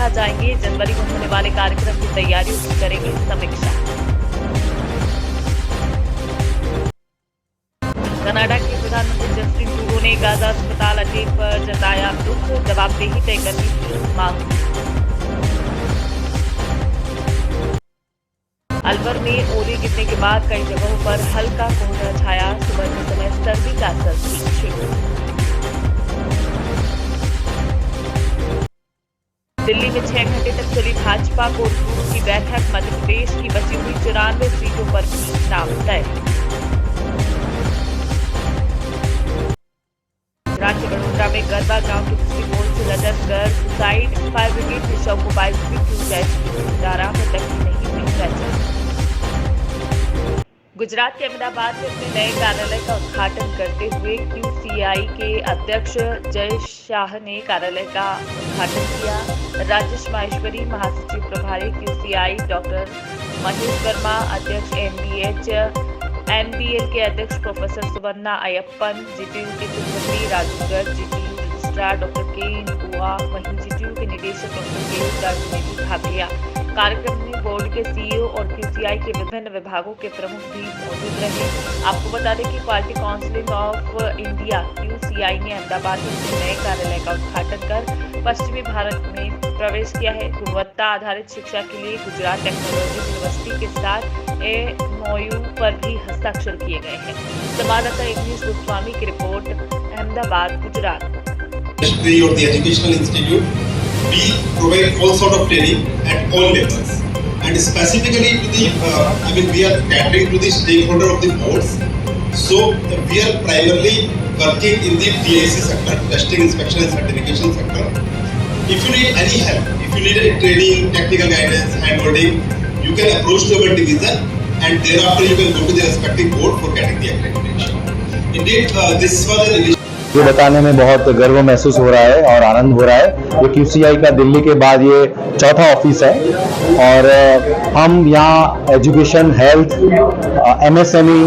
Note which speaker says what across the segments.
Speaker 1: वहां जाएंगे। जनवरी में होने वाले कार्यक्रम की तैयारियों की करेंगे समीक्षा। कनाडा के प्रधानमंत्री जस्टिन ट्रूडो ने गाजा अस्पताल अटैक पर जताया दुख, जवाबदेही तय करने की मांग। अलवर में ओले गिरने के बाद कई जगहों पर हल्का कोहरा छाया। सुबह के समय सर्दी का असर भी शुरू। दिल्ली में 6 घंटे तक चली भाजपा कोर ग्रुप की बैठक। मध्य प्रदेश की बची हुई 94 सीटों पर भी नाम तय। गुजरात के वडोदरा में गरबा गांव के दूसरी पोल से लटक कर सुसाइड। फायर ब्रिगेड के शव को बाइक की जाए। धारा में तक की नहीं हुई पहचान। गुजरात के अहमदाबाद में अपने नए कार्यालय का उद्घाटन करते हुए QCI के अध्यक्ष जय शाह ने कार्यालय का उद्घाटन किया। राजेश माहेश्वरी महासचिव प्रभारी QCI, डॉक्टर महेश वर्मा अध्यक्ष NBL के अध्यक्ष प्रोफेसर सुवर्णा अयप्पन, GTU के कुलपति Raju Garg, GTU registrar doctor के बुआ, वहीं GTU के निदेशक डॉक्टर के गर्ग ने भी भाग लिया। कार्यक्रम में बोर्ड के CEO और QCI के विभिन्न विभागों के प्रमुख भी मौजूद रहे। आपको बता दें कि quality council of India QCI ने अहमदाबाद में अपने नए कार्यालय का उद्घाटन कर पश्चिमी भारत में प्रवेश किया है। गुणवत्ता आधारित शिक्षा के लिए गुजरात टेक्नोलॉजी यूनिवर्सिटी के साथ MOU पर भी हस्ताक्षर किए गए हैं। संवाददाता इग्निश गोस्वामी की report, Ahmedabad, Gujarat.
Speaker 2: We provide all sort of training at all levels, and specifically to the, we are catering to the stakeholder of the boards. So we are primarily working in the TIC sector, testing, inspection and certification sector. If you need any help, if you need a training, technical guidance, handholding, you can approach to our division, and thereafter you can go to the respective board for getting the accreditation. Indeed, this was an initiative.
Speaker 3: ये बताने में बहुत गर्व महसूस हो रहा है और आनंद हो रहा है। ये QCI का दिल्ली के बाद ये चौथा ऑफिस है और हम यहाँ education, health, MSME,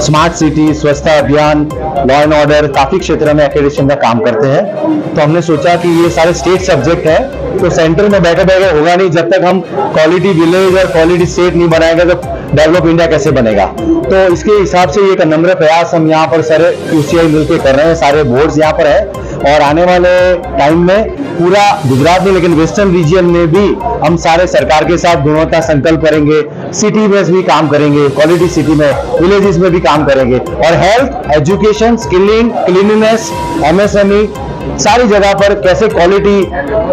Speaker 3: smart city, स्वच्छता अभियान, लॉ एंड ऑर्डर, काफ़ी क्षेत्र में एक्रेडिटेशन का काम करते हैं। तो हमने सोचा कि ये सारे स्टेट सब्जेक्ट है, तो सेंटर में बैठे बैठे होगा नहीं। जब तक हम क्वालिटी विलेज और क्वालिटी स्टेट नहीं बनाएंगे तो डेवलप इंडिया कैसे बनेगा। तो इसके हिसाब से एक नम्र प्रयास हम यहाँ पर सारे QCI मिलकर कर रहे हैं। सारे बोर्ड्स यहाँ पर है और आने वाले टाइम में पूरा गुजरात में, लेकिन वेस्टर्न रीजन में भी हम सारे सरकार के साथ गुणवत्ता संकल्प करेंगे। सिटी में भी काम करेंगे, क्वालिटी सिटी में, विलेजेस में भी काम करेंगे और health, education, skilling, cleanliness, MSME सारी जगह पर कैसे क्वालिटी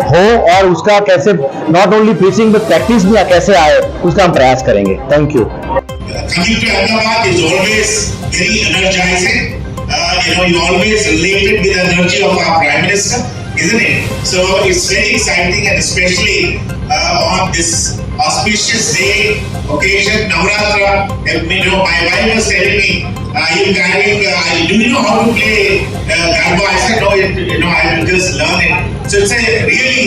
Speaker 3: हो और उसका कैसे not only preaching but practice भी कैसे आए, उसका हम प्रयास करेंगे। Thank you.
Speaker 4: Coming to Ahmedabad is always very energizing. You always related with the energy of our Prime Minister, isn't it? So it's very exciting, and especially on this auspicious day, occasion, Navratra. My wife was telling me, do you know how to play Garba? I said, no, I will just learn it. So it's a really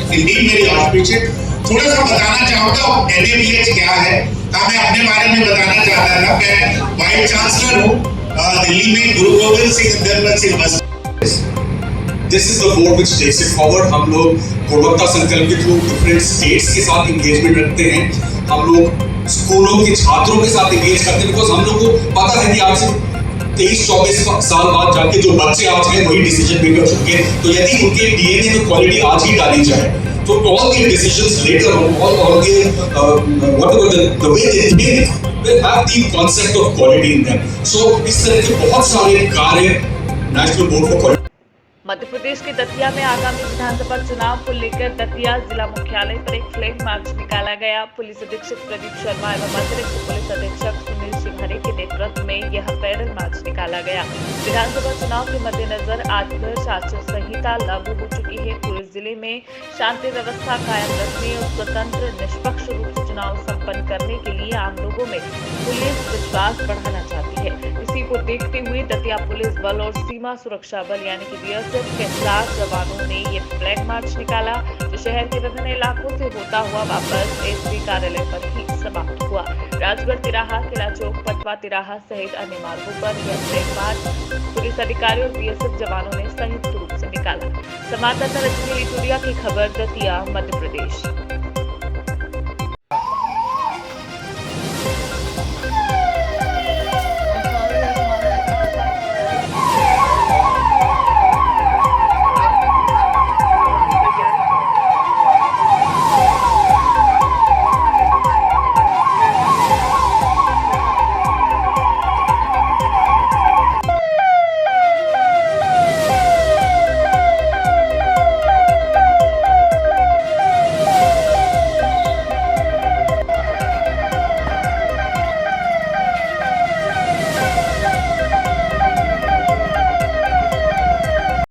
Speaker 4: very auspicious. थोड़ा सा बताना चाहूँगा NABH क्या है। मैं अपने बारे में बताना चाहता था। मैं वाइस चांसलर हूँ दिल्ली में गुरु गोविंद सिंह धर्मल सिंह बस।
Speaker 2: This is the board which takes it forward. हम लोग गुणवत्ता संकल्प के थ्रू डिफरेंट स्टेट्स के साथ इंगेजमेंट रखते हैं। हम लोग स्कूलों के छात्रों के साथ इंगेज करते हैं, बिकॉज हम लोग को पता है कि आज से 23-24 साल बाद जाके जो बच्चे आज हैं वही डिसीजन मेकर चुके हैं। तो यदि उनके DNA में क्वालिटी आज ही डाली जाए तो all the decisions later on, all the whatever the way they think will have the concept of quality in them. So इस तरह के बहुत सारे कार्य national board for quality.
Speaker 1: Madhya Pradesh के दतिया में आगामी विधानसभा चुनाव को लेकर दतिया जिला मुख्यालय पर एक फ्लैग मार्च निकाला गया। पुलिस अधीक्षक प्रदीप शर्मा एवं अतिरिक्त पुलिस अधीक्षक सुनील सिंघारे के नेतृत्व में यह पैदल मार्च निकाला गया। विधानसभा चुनाव के मद्देनजर आदर्श आचार संहिता लागू हो चुकी है। पूरे जिले में शांति व्यवस्था कायम रखने और स्वतंत्र निष्पक्ष रूप से चुनाव संपन्न करने के लिए आम लोगों में पुलिस विश्वास बढ़ाना चाहती है। इसी को को देखते हुए दतिया पुलिस बल और सीमा सुरक्षा बल यानी कि बीएसएफ के 7 जवानों ने ये फ्लैग मार्च निकाला, जो शहर के विभिन्न इलाकों से होता हुआ वापस एसपी कार्यालय पर ही समाप्त हुआ। राजगढ़ तिराहा, किला चौक, पटवा तिराहा सहित अन्य मार्गों पर यह फ्लैग मार्च पुलिस अधिकारियों और बीएसएफ जवानों ने संयुक्त रूप से निकाला। संवाददाता रजनी लिटूरिया की खबर, दतिया, मध्य प्रदेश।